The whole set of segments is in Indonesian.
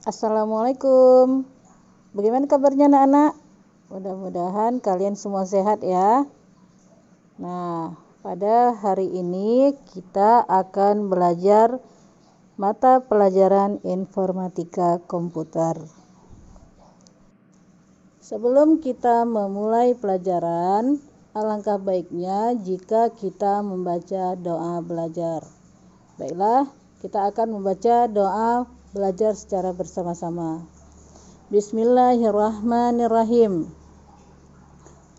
Assalamualaikum. Bagaimana kabarnya anak-anak? Mudah-mudahan kalian semua sehat ya. Nah, pada hari ini kita akan belajar mata pelajaran informatika komputer. Sebelum kita memulai pelajaran, alangkah baiknya jika kita membaca doa belajar. Baiklah, kita akan membaca doa belajar secara bersama-sama. Bismillahirrahmanirrahim.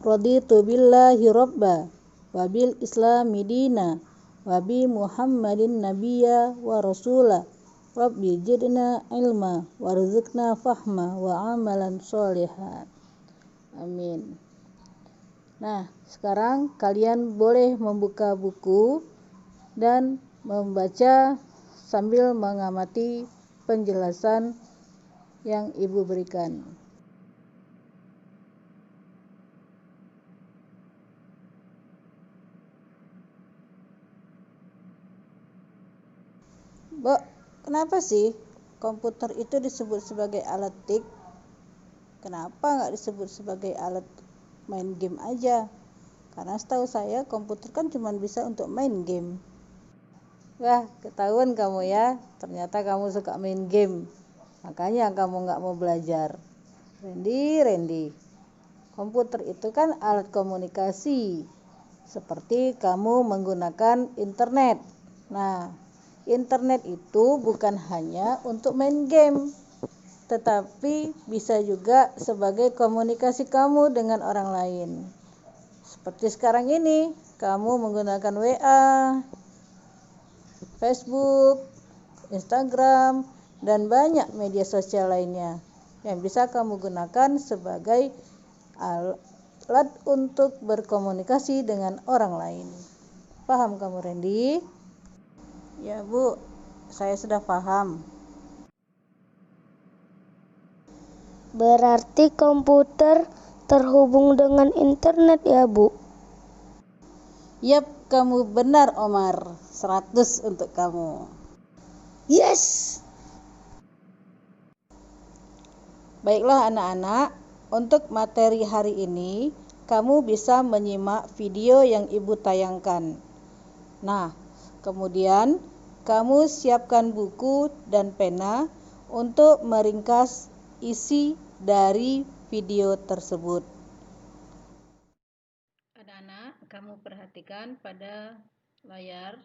Raditu billahi robba wa bil islami dina wa bi muhammadin nabiyya wa rasula rabbi jidna ilma warzuqna fahma wa amalan sholihan. Amin. Nah, sekarang kalian boleh membuka buku dan membaca sambil mengamati penjelasan yang Ibu berikan. Mbak, kenapa sih komputer itu disebut sebagai alat tik? Kenapa nggak disebut sebagai alat main game aja? Karena setahu saya komputer kan cuma bisa untuk main game. Wah, ketahuan kamu ya, ternyata kamu suka main game. Makanya kamu nggak mau belajar. Randy, komputer itu kan alat komunikasi. Seperti kamu menggunakan internet. Nah, internet itu bukan hanya untuk main game, tetapi bisa juga sebagai komunikasi kamu dengan orang lain. Seperti sekarang ini, kamu menggunakan WA, Facebook, Instagram, dan banyak media sosial lainnya yang bisa kamu gunakan sebagai alat untuk berkomunikasi dengan orang lain. Paham kamu, Randy? Ya, Bu, saya sudah paham. Berarti komputer terhubung dengan internet ya, Bu? Yap, kamu benar, Omar. 100 untuk kamu. Yes! Baiklah anak-anak, untuk materi hari ini, kamu bisa menyimak video yang Ibu tayangkan. Nah, kemudian kamu siapkan buku dan pena untuk meringkas isi dari video tersebut. Anak-anak, kamu perhatikan pada layar.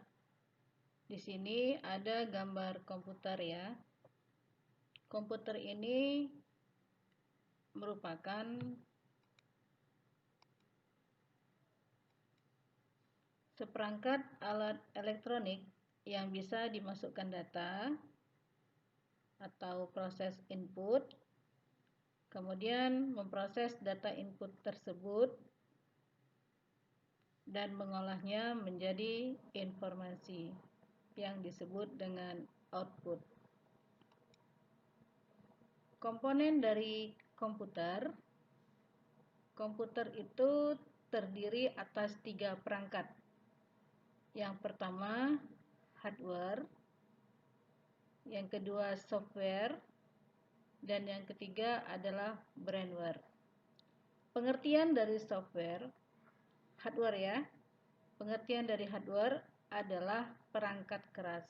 Di sini ada gambar komputer ya. Komputer ini merupakan seperangkat alat elektronik yang bisa dimasukkan data atau proses input, kemudian memproses data input tersebut dan mengolahnya menjadi informasi yang disebut dengan output. Komponen dari komputer itu terdiri atas 3 perangkat. Yang pertama hardware, yang kedua software, dan yang ketiga adalah brainware. Pengertian dari hardware ya. Pengertian dari hardware adalah perangkat keras.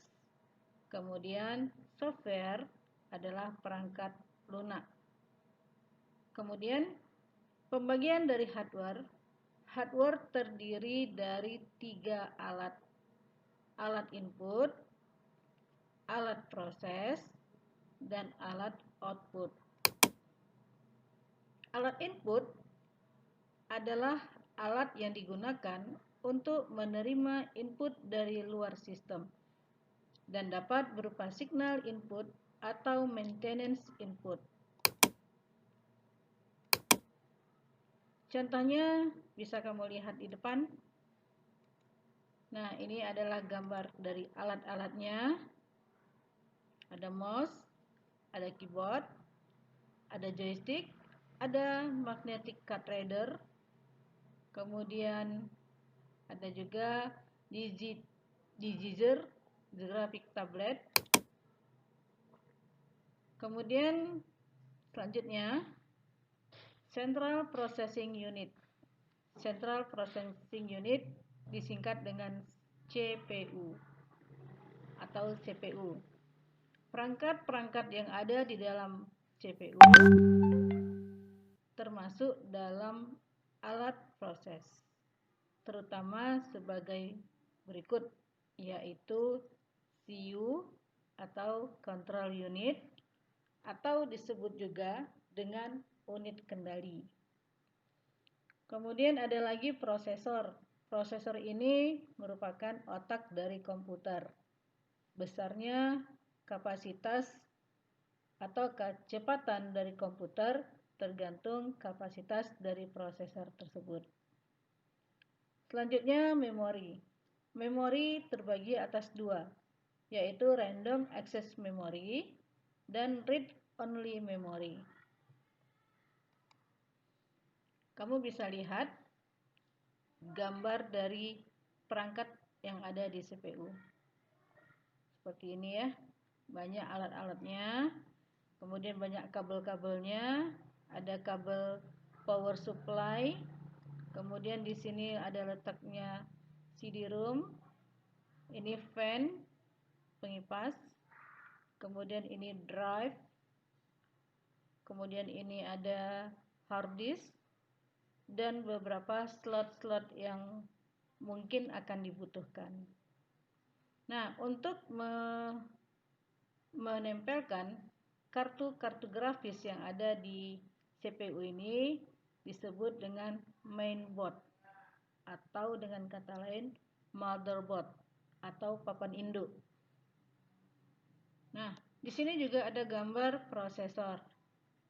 Kemudian software adalah perangkat lunak. Kemudian pembagian dari hardware terdiri dari 3 alat. Alat input, alat proses, dan alat output. Alat input adalah alat yang digunakan untuk menerima input dari luar sistem dan dapat berupa signal input atau maintenance input. Contohnya bisa kamu lihat di depan. Nah, ini adalah gambar dari alat-alatnya. Ada mouse, ada keyboard, ada joystick, ada magnetic card reader, kemudian ada juga Digizer graphic tablet, Kemudian selanjutnya Central Processing Unit. Central Processing Unit disingkat dengan CPU atau CPU. Perangkat-perangkat yang ada di dalam CPU termasuk dalam alat proses, terutama sebagai berikut, yaitu CU atau Control Unit, atau disebut juga dengan unit kendali. Kemudian ada lagi prosesor. Prosesor ini merupakan otak dari komputer. Besarnya kapasitas atau kecepatan dari komputer tergantung kapasitas dari prosesor tersebut. Selanjutnya memori. Memori terbagi atas dua, yaitu Random Access Memory dan Read-Only Memory. Kamu bisa lihat gambar dari perangkat yang ada di CPU. Seperti ini ya, banyak alat-alatnya, kemudian banyak kabel-kabelnya, ada kabel power supply, kemudian di sini ada letaknya CD-ROM, ini fan, pengipas, kemudian ini drive, kemudian ini ada hard disk, dan beberapa slot-slot yang mungkin akan dibutuhkan. Nah, untuk menempelkan kartu-kartu grafis yang ada di CPU ini disebut dengan mainboard, atau dengan kata lain motherboard atau papan induk. Nah, di sini juga ada gambar prosesor.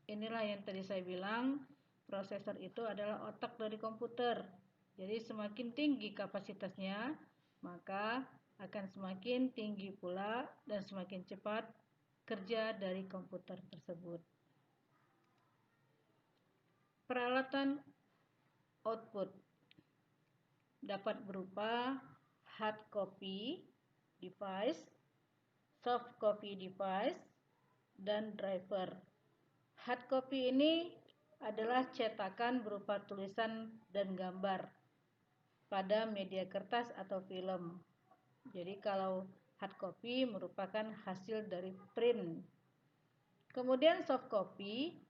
Inilah yang tadi saya bilang, prosesor itu adalah otak dari komputer. Jadi semakin tinggi kapasitasnya, maka akan semakin tinggi pula dan semakin cepat kerja dari komputer tersebut. Peralatan output dapat berupa hard copy device, soft copy device, dan driver. Hard copy ini adalah cetakan berupa tulisan dan gambar pada media kertas atau film. Jadi kalau hard copy merupakan hasil dari print. Kemudian soft copy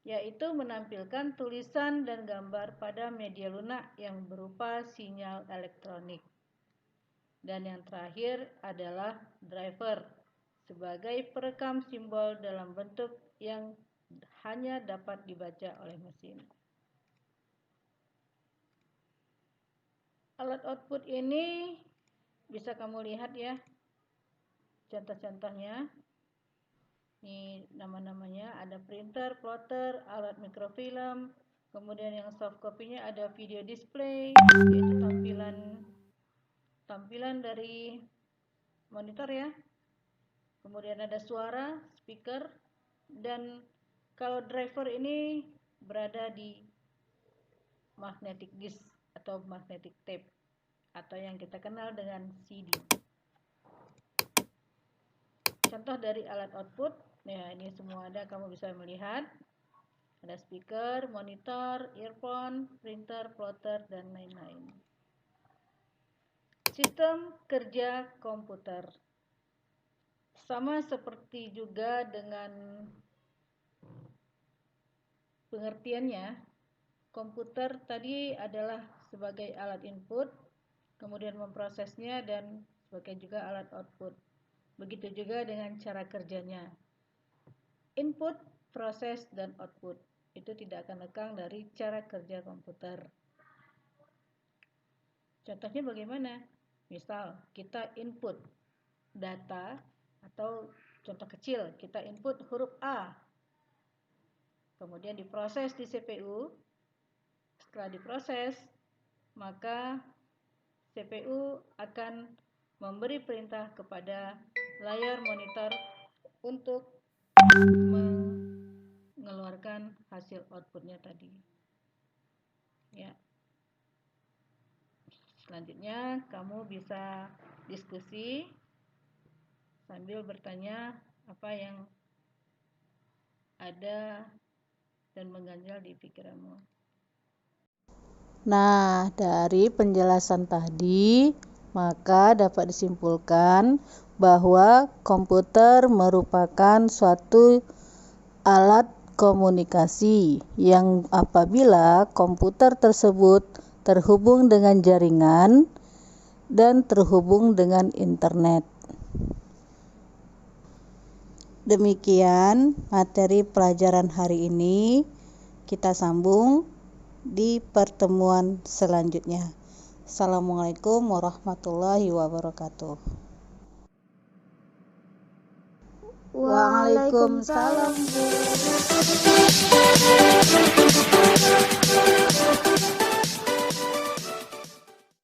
yaitu menampilkan tulisan dan gambar pada media lunak yang berupa sinyal elektronik. Dan yang terakhir adalah driver sebagai perekam simbol dalam bentuk yang hanya dapat dibaca oleh mesin. Alat output ini bisa kamu lihat ya, contoh-contohnya. Ini nama-namanya, ada printer, plotter, alat mikrofilm, kemudian yang soft copy-nya ada video display, yaitu tampilan dari monitor ya. Kemudian ada suara, speaker, dan kalau driver ini berada di magnetic disk atau magnetic tape, atau yang kita kenal dengan CD. Contoh dari alat output, ya ini semua ada, kamu bisa melihat. Ada speaker, monitor, earphone, printer, plotter, dan lain-lain. Sistem kerja komputer. Sama seperti juga dengan pengertiannya, komputer tadi adalah sebagai alat input, kemudian memprosesnya, dan sebagai juga alat output. Begitu juga dengan cara kerjanya. Input, proses, dan output itu tidak akan lekang dari cara kerja komputer. Contohnya bagaimana? Misal kita input data, atau contoh kecil, kita input huruf A, kemudian diproses di CPU. Setelah diproses, maka CPU akan memberi perintah kepada layar monitor untuk mengeluarkan hasil outputnya tadi. Ya. Selanjutnya kamu bisa diskusi sambil bertanya apa yang ada dan mengganjal di pikiranmu? Nah, dari penjelasan tadi, maka dapat disimpulkan bahwa komputer merupakan suatu alat komunikasi yang apabila komputer tersebut terhubung dengan jaringan dan terhubung dengan internet. Demikian materi pelajaran hari ini. Kita sambung di pertemuan selanjutnya. Assalamualaikum warahmatullahi wabarakatuh. Waalaikumsalam.